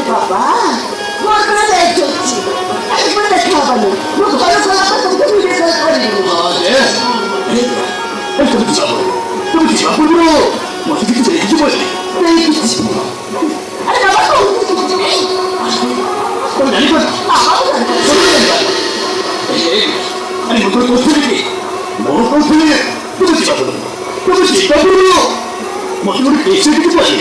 বাবা ঘটনা দেখ চলছি একবার দেখে হবে না ঘরে খোলা কথা তুমি ভিডিও করে দিবো তুমি কি যাবো তুমি কি যাবো মাঝে দিকে যাই কিছু বললি আরে বাবা তুমি জানি না আরে মোটর করতে নাকি মোটর করতে তুমি কি যাবো তুমি চিন্তা করো মাঝে করে পেয়েছে কিছু বললি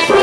Ayo,